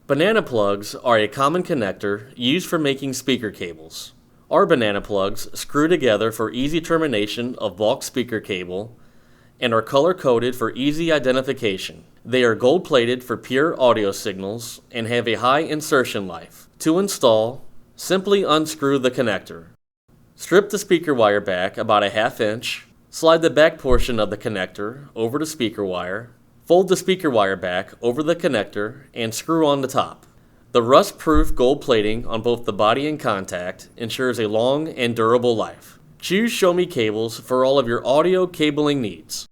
Banana plugs are a common connector used for making speaker cables. Our banana plugs screw together for easy termination of bulk speaker cable and are color-coded for easy identification. They are gold-plated for pure audio signals and have a high insertion life. To install, simply unscrew the connector. Strip the speaker wire back about a ½ inch, slide the back portion of the connector over the speaker wire, fold the speaker wire back over the connector and screw on the top. The rust-proof gold plating on both the body and contact ensures a long and durable life. Choose Show Me Cables for all of your audio cabling needs.